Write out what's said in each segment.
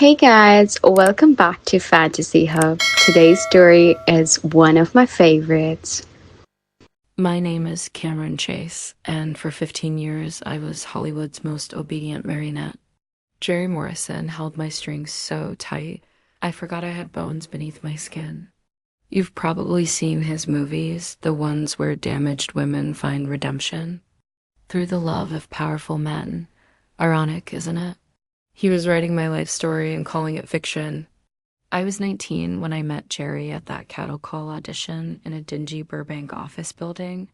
Hey guys, welcome back to Fantasy Hub. Today's story is one of my favorites. My name is Cameron Chase, and for 15 years I was Hollywood's most obedient marionette. Jerry Morrison held my strings so tight, I forgot I had bones beneath my skin. You've probably seen his movies, the ones where damaged women find redemption through the love of powerful men. Ironic, isn't it? He was writing my life story and calling it fiction. I was 19 when I met Jerry at that cattle call audition in a dingy Burbank office building.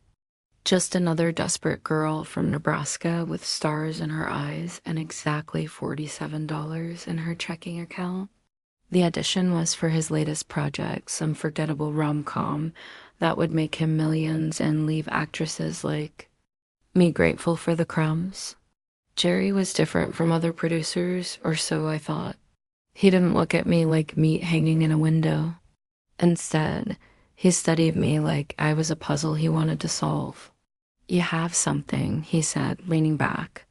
Just another desperate girl from Nebraska with stars in her eyes and exactly $47 in her checking account. The audition was for his latest project, some forgettable rom-com that would make him millions and leave actresses like me grateful for the crumbs. Jerry was different from other producers, or so I thought. He didn't look at me like meat hanging in a window. Instead, he studied me like I was a puzzle he wanted to solve. You have something, he said, leaning back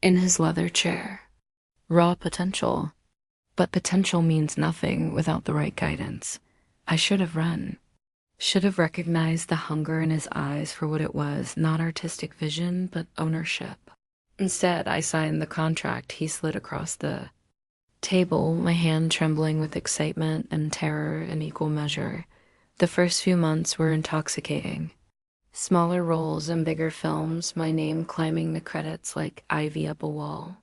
in his leather chair. Raw potential. But potential means nothing without the right guidance. I should have run. Should have recognized the hunger in his eyes for what it was, not artistic vision, but ownership. Instead, I signed the contract he slid across the table, my hand trembling with excitement and terror in equal measure. The first few months were intoxicating. Smaller roles in bigger films, my name climbing the credits like ivy up a wall.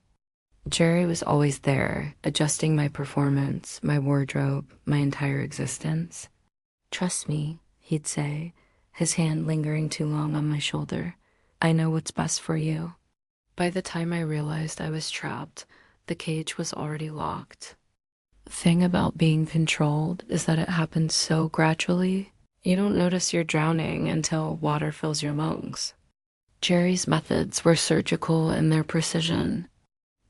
Jerry was always there, adjusting my performance, my wardrobe, my entire existence. "Trust me," he'd say, his hand lingering too long on my shoulder. "I know what's best for you." By the time I realized I was trapped, the cage was already locked. The thing about being controlled is that it happens so gradually, you don't notice you're drowning until water fills your lungs. Jerry's methods were surgical in their precision.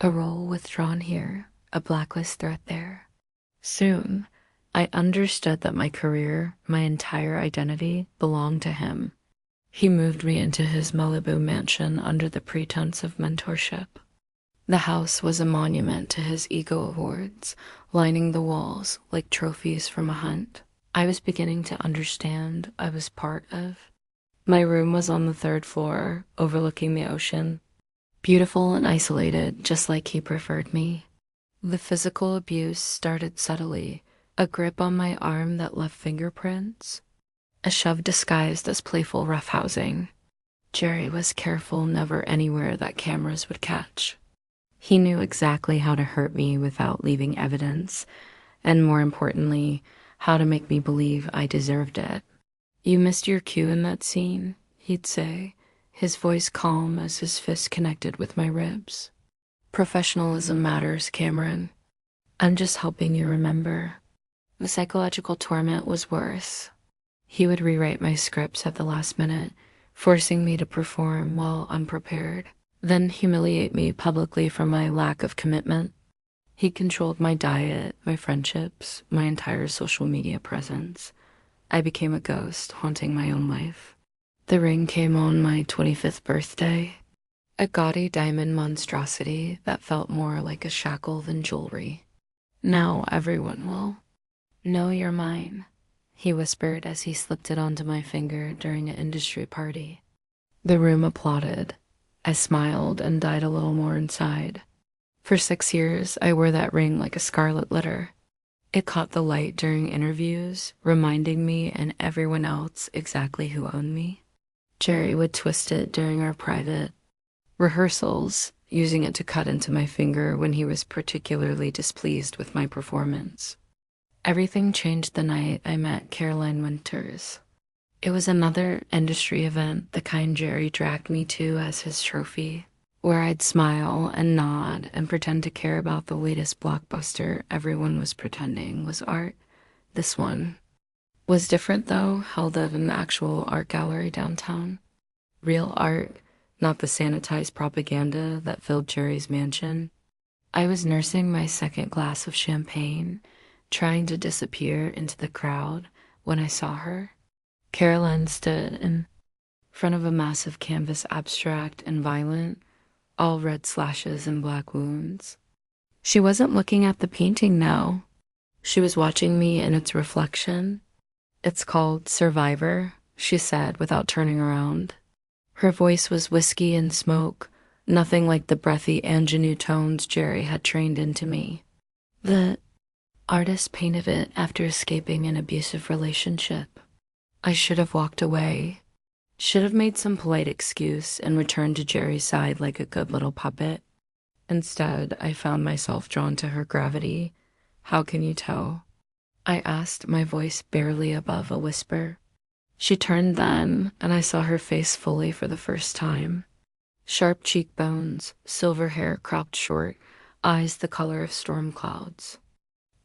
A role withdrawn here, a blacklist threat there. Soon, I understood that my career, my entire identity, belonged to him. He moved me into his Malibu mansion under the pretense of mentorship. The house was a monument to his ego awards, lining the walls like trophies from a hunt. I was beginning to understand I was part of. My room was on the third floor, overlooking the ocean. Beautiful and isolated, just like he preferred me. The physical abuse started subtly, a grip on my arm that left fingerprints, a shove disguised as playful roughhousing. Jerry was careful never anywhere that cameras would catch. He knew exactly how to hurt me without leaving evidence, and more importantly, how to make me believe I deserved it. "You missed your cue in that scene," he'd say, his voice calm as his fist connected with my ribs. "Professionalism matters, Cameron. I'm just helping you remember." The psychological torment was worse. He would rewrite my scripts at the last minute, forcing me to perform while unprepared, then humiliate me publicly for my lack of commitment. He controlled my diet, my friendships, my entire social media presence. I became a ghost, haunting my own life. The ring came on my 25th birthday, a gaudy diamond monstrosity that felt more like a shackle than jewelry. "Now everyone will know you're mine," he whispered as he slipped it onto my finger during an industry party. The room applauded. I smiled and died a little more inside. For 6 years, I wore that ring like a scarlet letter. It caught the light during interviews, reminding me and everyone else exactly who owned me. Jerry would twist it during our private rehearsals, using it to cut into my finger when he was particularly displeased with my performance. Everything changed the night I met Caroline Winters. It was another industry event, the kind Jerry dragged me to as his trophy, where I'd smile and nod and pretend to care about the latest blockbuster everyone was pretending was art. This one was different, though, held at an actual art gallery downtown. Real art, not the sanitized propaganda that filled Jerry's mansion. I was nursing my second glass of champagne, trying to disappear into the crowd when I saw her. Caroline stood in front of a massive canvas abstract and violent, all red slashes and black wounds. She wasn't looking at the painting now. She was watching me in its reflection. "It's called Survivor," she said without turning around. Her voice was whiskey and smoke, nothing like the breathy ingenue tones Jerry had trained into me. The artist painted it after escaping an abusive relationship. I should have walked away, should have made some polite excuse and returned to Jerry's side like a good little puppet. Instead, I found myself drawn to her gravity. "How can you tell?" I asked, my voice barely above a whisper. She turned then, and I saw her face fully for the first time. Sharp cheekbones, silver hair cropped short, eyes the color of storm clouds.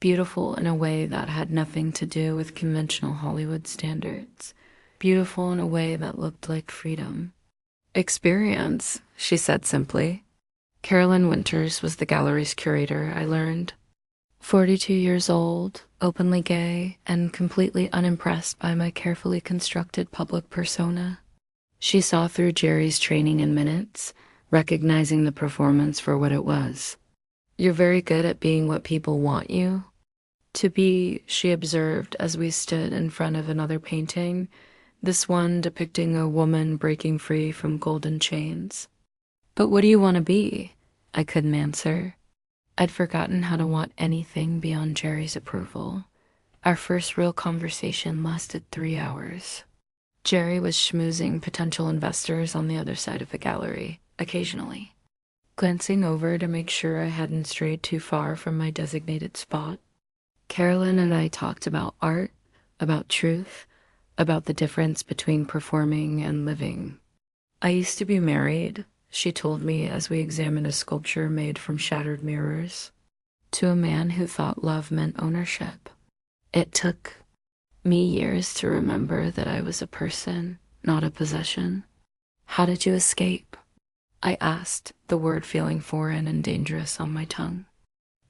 Beautiful in a way that had nothing to do with conventional Hollywood standards. Beautiful in a way that looked like freedom. "Experience," she said simply. Carolyn Winters was the gallery's curator, I learned. 42 years old, openly gay, and completely unimpressed by my carefully constructed public persona. She saw through Jerry's training in minutes, recognizing the performance for what it was. "You're very good at being what people want you to be," she observed as we stood in front of another painting, this one depicting a woman breaking free from golden chains. "But what do you want to be?" I couldn't answer. I'd forgotten how to want anything beyond Jerry's approval. Our first real conversation lasted 3 hours. Jerry was schmoozing potential investors on the other side of the gallery, occasionally, glancing over to make sure I hadn't strayed too far from my designated spot. Carolyn and I talked about art, about truth, about the difference between performing and living. "I used to be married," she told me as we examined a sculpture made from shattered mirrors, "to a man who thought love meant ownership. It took me years to remember that I was a person, not a possession." "How did you escape?" I asked, the word feeling foreign and dangerous on my tongue.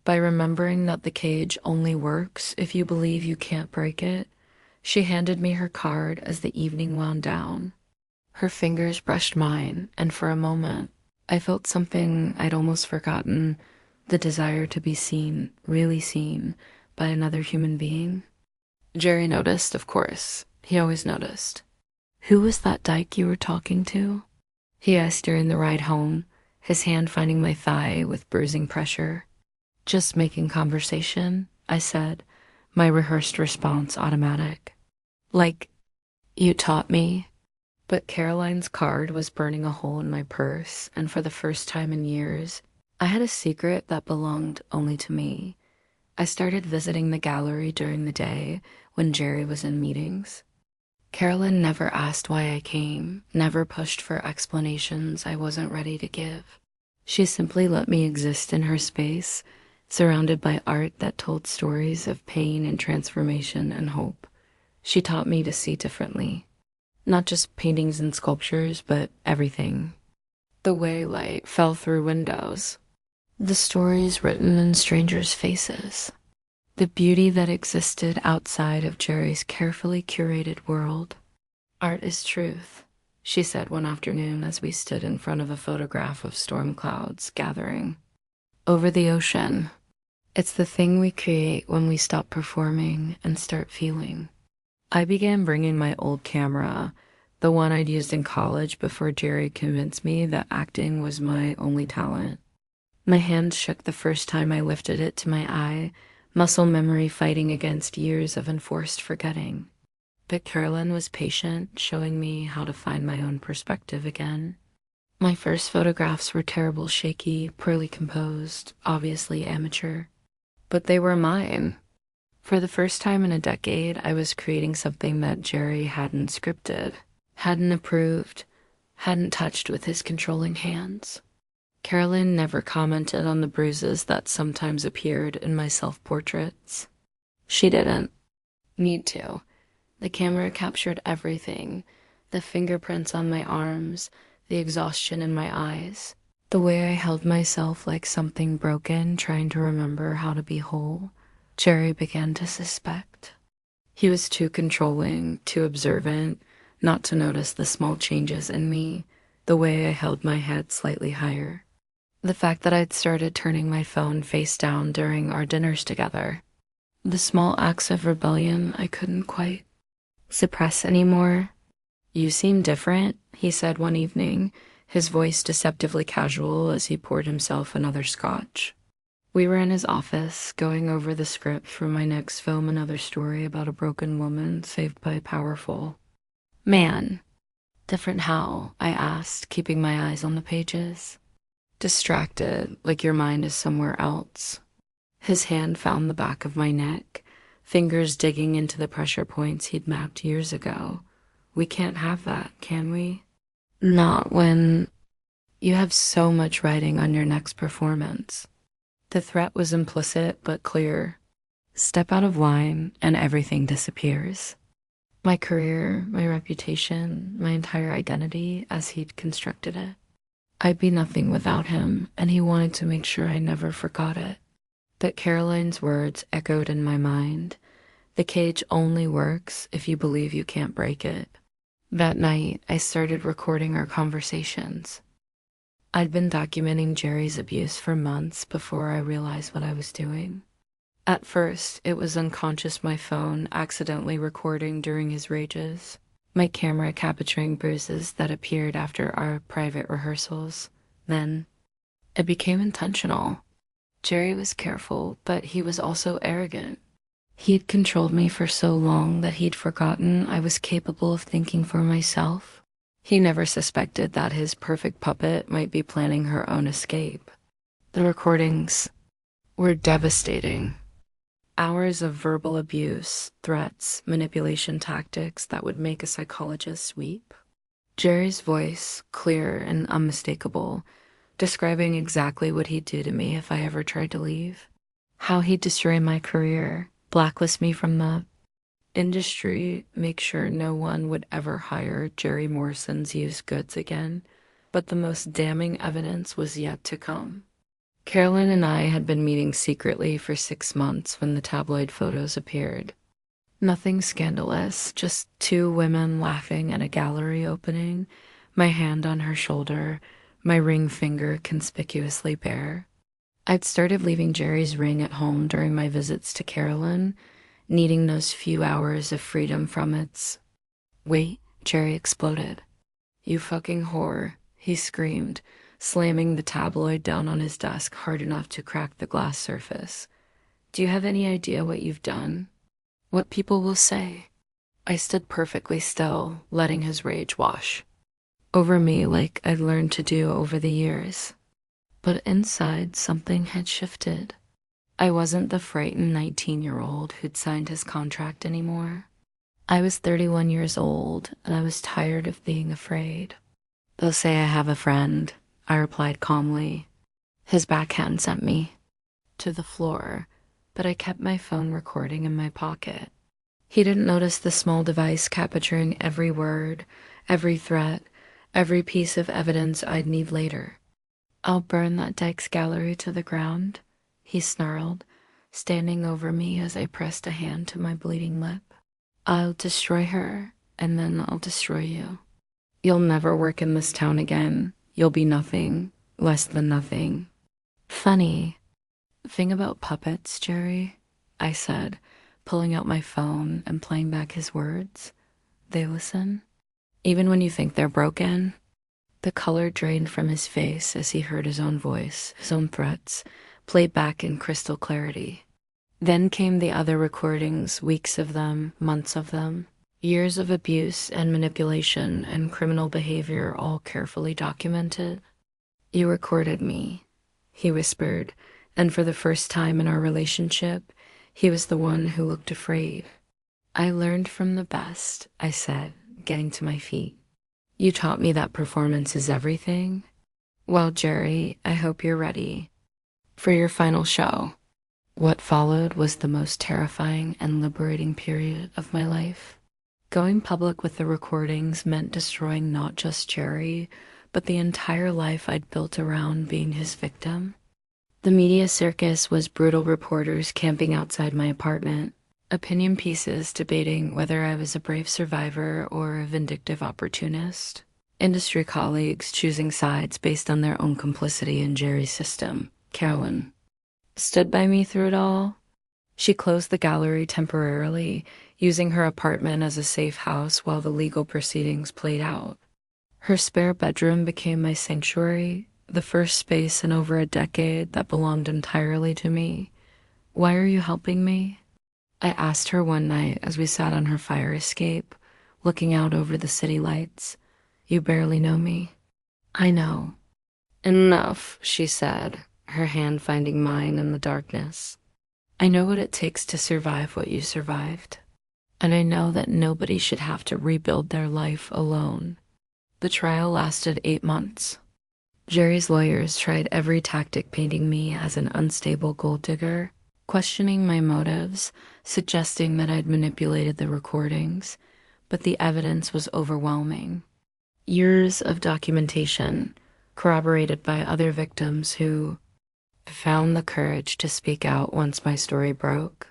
"By remembering that the cage only works if you believe you can't break it." She handed me her card as the evening wound down. Her fingers brushed mine, and for a moment, I felt something I'd almost forgotten, the desire to be seen, really seen, by another human being. Jerry noticed, of course. He always noticed. "Who was that dyke you were talking to?" he asked during the ride home, his hand finding my thigh with bruising pressure. "Just making conversation," I said, my rehearsed response automatic. "Like, you taught me." But Caroline's card was burning a hole in my purse, and for the first time in years, I had a secret that belonged only to me. I started visiting the gallery during the day when Jerry was in meetings. Carolyn never asked why I came, never pushed for explanations I wasn't ready to give. She simply let me exist in her space, surrounded by art that told stories of pain and transformation and hope. She taught me to see differently. Not just paintings and sculptures, but everything. The way light fell through windows. The stories written in strangers' faces. The beauty that existed outside of Jerry's carefully curated world. "Art is truth," she said one afternoon as we stood in front of a photograph of storm clouds gathering over the ocean. "It's the thing we create when we stop performing and start feeling." I began bringing my old camera, the one I'd used in college before Jerry convinced me that acting was my only talent. My hand shook the first time I lifted it to my eye, muscle memory fighting against years of enforced forgetting. But Carolyn was patient, showing me how to find my own perspective again. My first photographs were terrible, shaky, poorly composed, obviously amateur. But they were mine. For the first time in a decade, I was creating something that Jerry hadn't scripted, hadn't approved, hadn't touched with his controlling hands. Carolyn never commented on the bruises that sometimes appeared in my self-portraits. She didn't need to. The camera captured everything, the fingerprints on my arms, the exhaustion in my eyes, the way I held myself like something broken, trying to remember how to be whole. Jerry began to suspect. He was too controlling, too observant, not to notice the small changes in me, the way I held my head slightly higher. The fact that I'd started turning my phone face down during our dinners together. The small acts of rebellion I couldn't quite suppress anymore. "You seem different," he said one evening, his voice deceptively casual as he poured himself another scotch. We were in his office, going over the script for my next film, another story about a broken woman saved by a powerful man. "Different how?" I asked, keeping my eyes on the pages. "Distracted, like your mind is somewhere else." His hand found the back of my neck, fingers digging into the pressure points he'd mapped years ago. "We can't have that, can we?" "Not when you have so much writing on your next performance." The threat was implicit but clear. Step out of line and everything disappears. My career, my reputation, my entire identity as he'd constructed it. I'd be nothing without him, and he wanted to make sure I never forgot it. But Caroline's words echoed in my mind. The cage only works if you believe you can't break it. That night, I started recording our conversations. I'd been documenting Jerry's abuse for months before I realized what I was doing. At first, it was unconscious, my phone accidentally recording during his rages, my camera capturing bruises that appeared after our private rehearsals. Then, it became intentional. Jerry was careful, but he was also arrogant. He had controlled me for so long that he'd forgotten I was capable of thinking for myself. He never suspected that his perfect puppet might be planning her own escape. The recordings were devastating. Hours of verbal abuse, threats, manipulation tactics that would make a psychologist weep. Jerry's voice, clear and unmistakable, describing exactly what he'd do to me if I ever tried to leave. How he'd destroy my career, blacklist me from the industry, make sure no one would ever hire Jerry Morrison's used goods again. But the most damning evidence was yet to come. Carolyn and I had been meeting secretly for 6 months when the tabloid photos appeared. Nothing scandalous, just two women laughing at a gallery opening, my hand on her shoulder, my ring finger conspicuously bare. I'd started leaving Jerry's ring at home during my visits to Carolyn, needing those few hours of freedom from its... "Wait," Jerry exploded. "You fucking whore," he screamed, slamming the tabloid down on his desk hard enough to crack the glass surface. "Do you have any idea what you've done? What people will say?" I stood perfectly still, letting his rage wash over me like I'd learned to do over the years. But inside, something had shifted. I wasn't the frightened 19-year-old who'd signed his contract anymore. I was 31 years old, and I was tired of being afraid. "They'll say I have a friend," I replied calmly. His backhand sent me to the floor, but I kept my phone recording in my pocket. He didn't notice the small device capturing every word, every threat, every piece of evidence I'd need later. "I'll burn that Dykes gallery to the ground," he snarled, standing over me as I pressed a hand to my bleeding lip. "I'll destroy her, and then I'll destroy you. You'll never work in this town again. You'll be nothing, less than nothing." "Funny thing about puppets, Jerry," I said, pulling out my phone and playing back his words. "They listen, even when you think they're broken." The color drained from his face as he heard his own voice, his own threats, played back in crystal clarity. Then came the other recordings, weeks of them, months of them, years of abuse and manipulation and criminal behavior, all carefully documented. "You recorded me," he whispered, and for the first time in our relationship, he was the one who looked afraid. "I learned from the best," I said, getting to my feet. "You taught me that performance is everything. Well, Jerry, I hope you're ready for your final show." What followed was the most terrifying and liberating period of my life. Going public with the recordings meant destroying not just Jerry, but the entire life I'd built around being his victim. The media circus was brutal reporters camping outside my apartment, opinion pieces debating whether I was a brave survivor or a vindictive opportunist. Industry colleagues choosing sides based on their own complicity in Jerry's system. Carolyn stood by me through it all. She closed the gallery temporarily, using her apartment as a safe house while the legal proceedings played out. Her spare bedroom became my sanctuary, the first space in over a decade that belonged entirely to me. "Why are you helping me?" I asked her one night as we sat on her fire escape, looking out over the city lights. "You barely know me." "I know." "Enough," she said, her hand finding mine in the darkness. "I know what it takes to survive what you survived. And I know that nobody should have to rebuild their life alone." The trial lasted 8 months. Jerry's lawyers tried every tactic painting me as an unstable gold digger, questioning my motives, suggesting that I'd manipulated the recordings, but the evidence was overwhelming. Years of documentation, corroborated by other victims who found the courage to speak out once my story broke.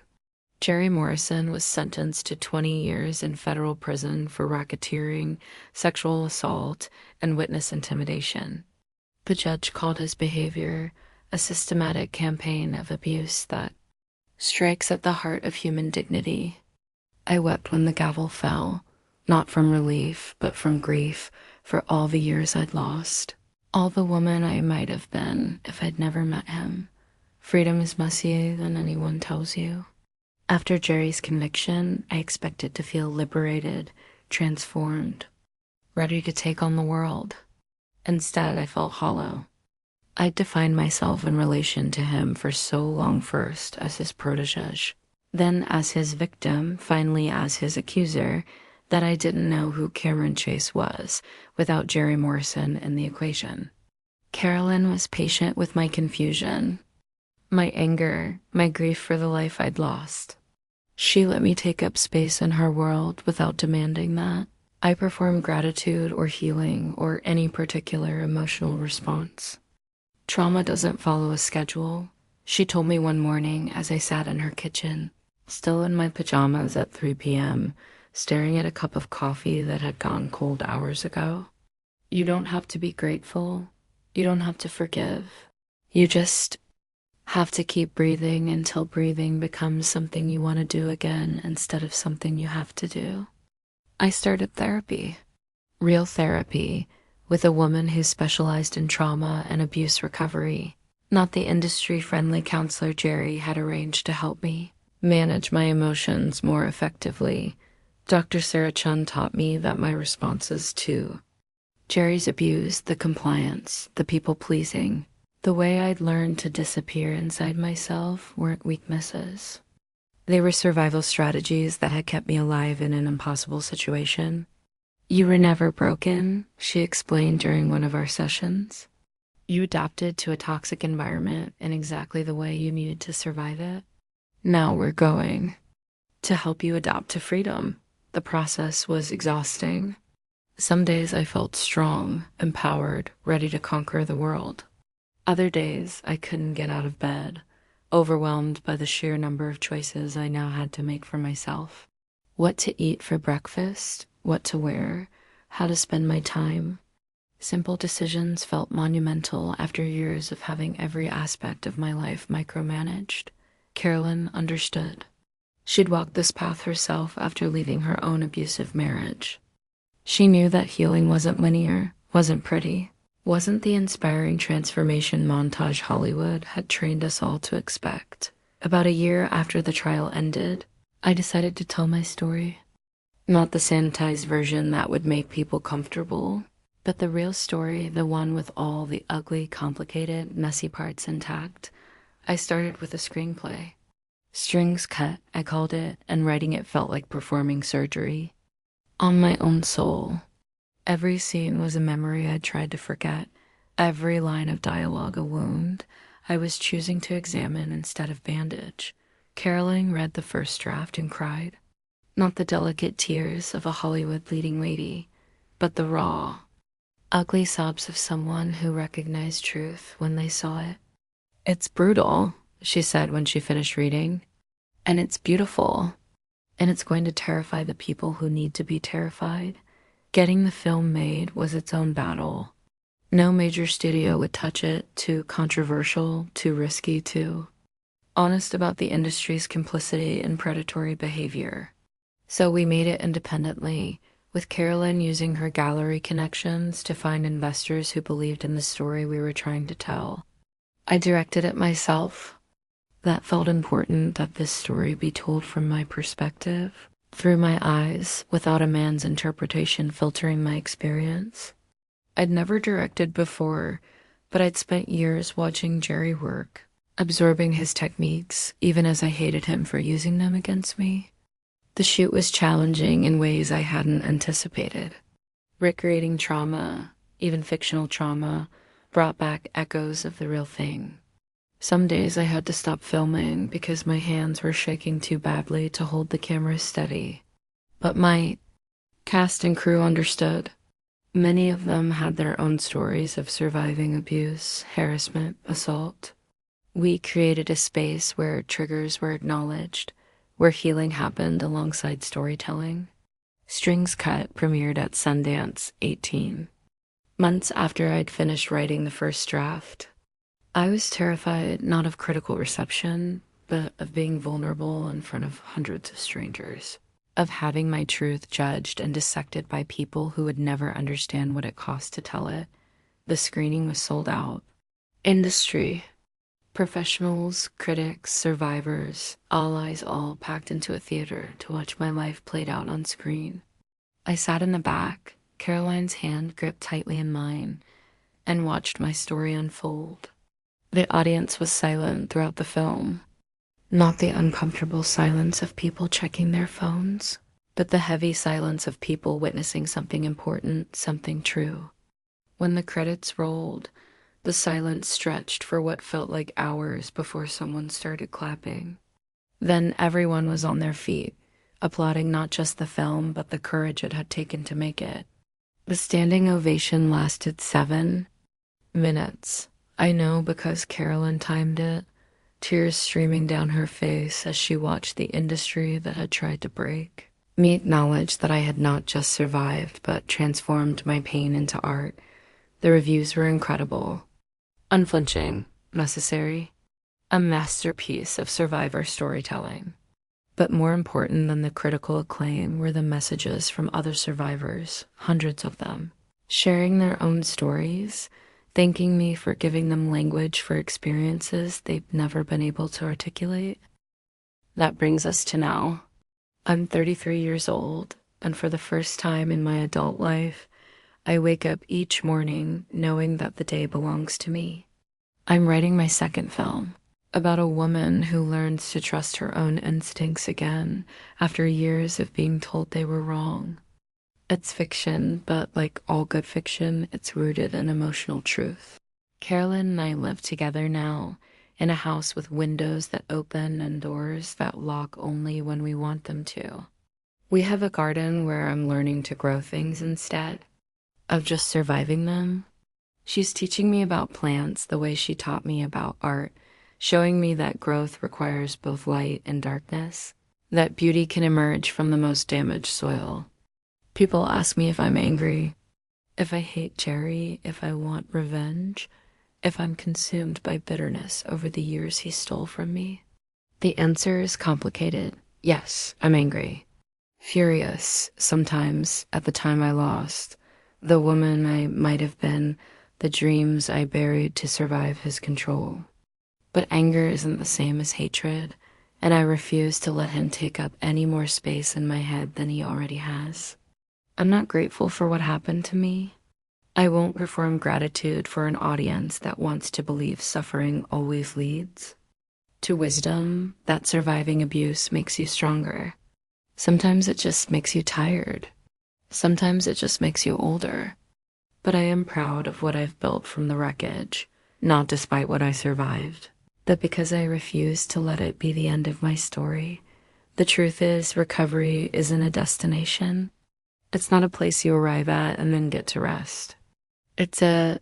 Jerry Morrison was sentenced to 20 years in federal prison for racketeering, sexual assault, and witness intimidation. The judge called his behavior a systematic campaign of abuse that strikes at the heart of human dignity. I wept when the gavel fell, not from relief, but from grief for all the years I'd lost. All the woman I might have been if I'd never met him. Freedom is messier than anyone tells you. After Jerry's conviction, I expected to feel liberated, transformed, ready to take on the world. Instead, I felt hollow. I defined myself in relation to him for so long, first as his protégé, then as his victim, finally as his accuser, that I didn't know who Cameron Chase was without Jerry Morrison in the equation. Carolyn was patient with my confusion, my anger, my grief for the life I'd lost. She let me take up space in her world without demanding that I perform gratitude or healing or any particular emotional response. Trauma doesn't follow a schedule, she told me one morning as I sat in her kitchen, still in my pajamas at 3 p.m., staring at a cup of coffee that had gone cold hours ago. "You don't have to be grateful. You don't have to forgive. You just have to keep breathing until breathing becomes something you want to do again instead of something you have to do." I started therapy, real therapy, with a woman who specialized in trauma and abuse recovery, not the industry-friendly counselor Jerry had arranged to help me manage my emotions more effectively. Dr. Sarah Chun taught me that my responses to Jerry's abuse, the compliance, the people-pleasing, the way I'd learned to disappear inside myself weren't weaknesses. They were survival strategies that had kept me alive in an impossible situation. "You were never broken," she explained during one of our sessions. "You adapted to a toxic environment in exactly the way you needed to survive it. Now we're going to help you adapt to freedom." The process was exhausting. Some days I felt strong, empowered, ready to conquer the world. Other days I couldn't get out of bed, overwhelmed by the sheer number of choices I now had to make for myself. What to eat for breakfast, what to wear, how to spend my time. Simple decisions felt monumental after years of having every aspect of my life micromanaged. Carolyn understood. She'd walked this path herself after leaving her own abusive marriage. She knew that healing wasn't linear, wasn't pretty, wasn't the inspiring transformation montage Hollywood had trained us all to expect. About a year after the trial ended, I decided to tell my story. Not the sanitized version that would make people comfortable, but the real story, the one with all the ugly, complicated, messy parts intact. I started with a screenplay. Strings cut, I called it, and writing it felt like performing surgery. On my own soul. Every scene was a memory I'd tried to forget, every line of dialogue a wound I was choosing to examine instead of bandage. Carolyn read the first draft and cried. Not the delicate tears of a Hollywood leading lady, but the raw, ugly sobs of someone who recognized truth when they saw it. "It's brutal," she said when she finished reading, "and it's beautiful, and it's going to terrify the people who need to be terrified. Getting the film made was its own battle. No major studio would touch it, too controversial, too risky, too honest about the industry's complicity in predatory behavior. So we made it independently, with Carolyn using her gallery connections to find investors who believed in the story we were trying to tell. I directed it myself. That felt important, that this story be told from my perspective, through my eyes, without a man's interpretation filtering my experience. I'd never directed before, but I'd spent years watching Jerry work, absorbing his techniques, even as I hated him for using them against me. The shoot was challenging in ways I hadn't anticipated. Recreating trauma, even fictional trauma, brought back echoes of the real thing. Some days I had to stop filming because my hands were shaking too badly to hold the camera steady. But my cast and crew understood. Many of them had their own stories of surviving abuse, harassment, assault. We created a space where triggers were acknowledged, where healing happened alongside storytelling. Strings Cut premiered at Sundance 18, months after I'd finished writing the first draft. I was terrified not of critical reception, but of being vulnerable in front of hundreds of strangers, of having my truth judged and dissected by people who would never understand what it cost to tell it. The screening was sold out. Industry, professionals, critics, survivors, all eyes all packed into a theater to watch my life played out on screen. I sat in the back, Caroline's hand gripped tightly in mine, and watched my story unfold. The audience was silent throughout the film. Not the uncomfortable silence of people checking their phones, but the heavy silence of people witnessing something important, something true. When the credits rolled, the silence stretched for what felt like hours before someone started clapping. Then everyone was on their feet, applauding not just the film, but the courage it had taken to make it. The standing ovation lasted 7 minutes. I know because Carolyn timed it, tears streaming down her face as she watched the industry that had tried to break me acknowledge that I had not just survived, but transformed my pain into art. The reviews were incredible. Unflinching, necessary, a masterpiece of survivor storytelling. But more important than the critical acclaim were the messages from other survivors, hundreds of them, sharing their own stories, thanking me for giving them language for experiences they've never been able to articulate. That brings us to now. I'm 33 years old, and for the first time in my adult life, I wake up each morning knowing that the day belongs to me. I'm writing my second film, about a woman who learns to trust her own instincts again after years of being told they were wrong. It's fiction, but like all good fiction, it's rooted in emotional truth. Carolyn and I live together now, in a house with windows that open and doors that lock only when we want them to. We have a garden where I'm learning to grow things instead of just surviving them. She's teaching me about plants the way she taught me about art, showing me that growth requires both light and darkness, that beauty can emerge from the most damaged soil. People ask me if I'm angry, if I hate Jerry, if I want revenge, if I'm consumed by bitterness over the years he stole from me. The answer is complicated. Yes, I'm angry. Furious, sometimes, at the time I lost, the woman I might have been, the dreams I buried to survive his control. But anger isn't the same as hatred, and I refuse to let him take up any more space in my head than he already has. I'm not grateful for what happened to me. I won't perform gratitude for an audience that wants to believe suffering always leads to wisdom, that surviving abuse makes you stronger. Sometimes it just makes you tired. Sometimes it just makes you older. But I am proud of what I've built from the wreckage, not despite what I survived. That because I refused to let it be the end of my story. The truth is, recovery isn't a destination. It's not a place you arrive at and then get to rest. It's a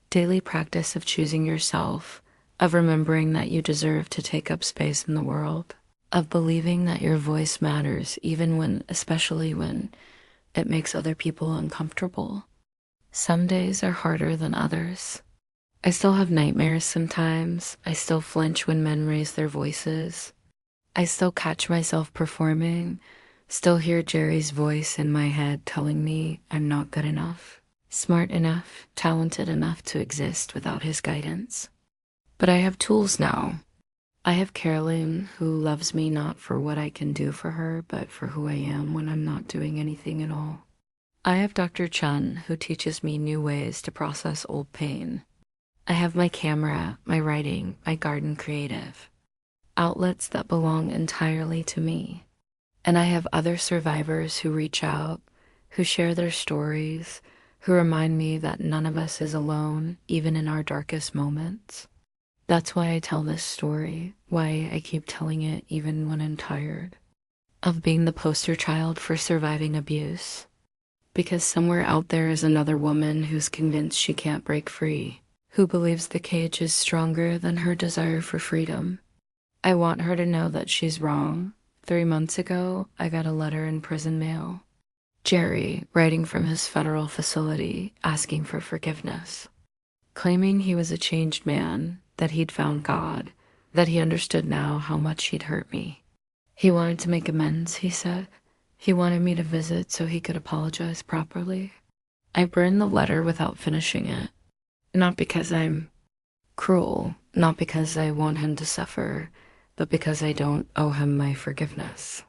daily practice of choosing yourself, of remembering that you deserve to take up space in the world, of believing that your voice matters, even when, especially when, It makes other people uncomfortable. Some days are harder than others. I still have nightmares sometimes. I still flinch when men raise their voices. I still catch myself performing, still hear Jerry's voice in my head telling me I'm not good enough, smart enough, talented enough to exist without his guidance. But I have tools now. I have Carolyn, who loves me not for what I can do for her, but for who I am when I'm not doing anything at all. I have Dr. Chun, who teaches me new ways to process old pain. I have my camera, my writing, my garden creative, outlets that belong entirely to me. And I have other survivors who reach out, who share their stories, who remind me that none of us is alone, even in our darkest moments. That's why I tell this story, why I keep telling it even when I'm tired. Of being the poster child for surviving abuse. Because somewhere out there is another woman who's convinced she can't break free, who believes the cage is stronger than her desire for freedom. I want her to know that she's wrong. 3 months ago, I got a letter in prison mail. Jerry, writing from his federal facility, asking for forgiveness. Claiming he was a changed man, that he'd found God, that he understood now how much he'd hurt me. He wanted to make amends, he said. He wanted me to visit so he could apologize properly. I burned the letter without finishing it. Not because I'm cruel, not because I want him to suffer, but because I don't owe him my forgiveness.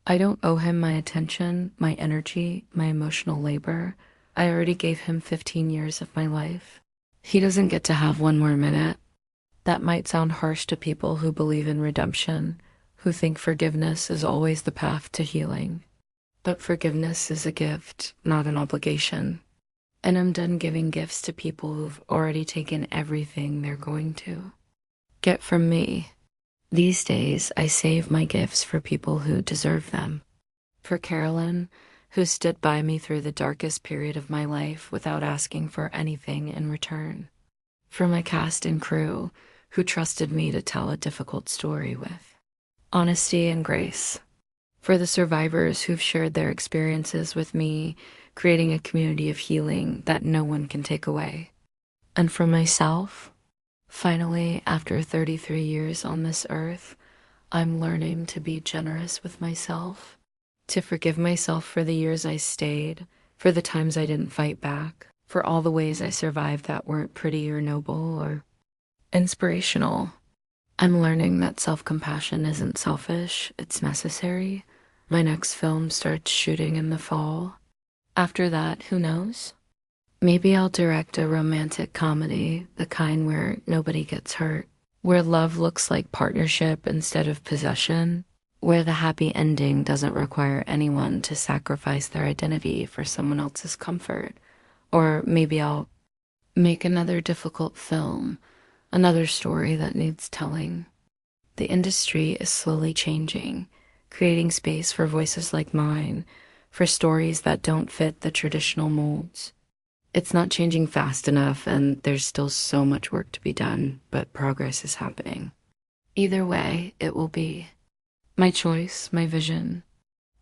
I don't owe him my attention, my energy, my emotional labor. I already gave him 15 years of my life. He doesn't get to have one more minute. That might sound harsh to people who believe in redemption, who think forgiveness is always the path to healing. But forgiveness is a gift, not an obligation. And I'm done giving gifts to people who've already taken everything they're going to get from me. These days, I save my gifts for people who deserve them. For Carolyn, who stood by me through the darkest period of my life without asking for anything in return. For my cast and crew, who trusted me to tell a difficult story with honesty and grace. For the survivors who've shared their experiences with me, creating a community of healing that no one can take away. And for myself, finally, after 33 years on this earth, I'm learning to be generous with myself, to forgive myself for the years I stayed, for the times I didn't fight back, for all the ways I survived that weren't pretty or noble or inspirational. I'm learning that self-compassion isn't selfish, it's necessary. My next film starts shooting in the fall. After that, who knows? Maybe I'll direct a romantic comedy, the kind where nobody gets hurt, where love looks like partnership instead of possession, where the happy ending doesn't require anyone to sacrifice their identity for someone else's comfort. Or maybe I'll make another difficult film, another story that needs telling. The industry is slowly changing, creating space for voices like mine, for stories that don't fit the traditional molds. It's not changing fast enough, and there's still so much work to be done, but progress is happening. Either way, it will be my choice, my vision,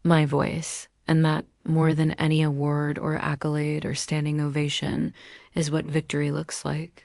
my voice, and that more than any award or accolade or standing ovation is what victory looks like.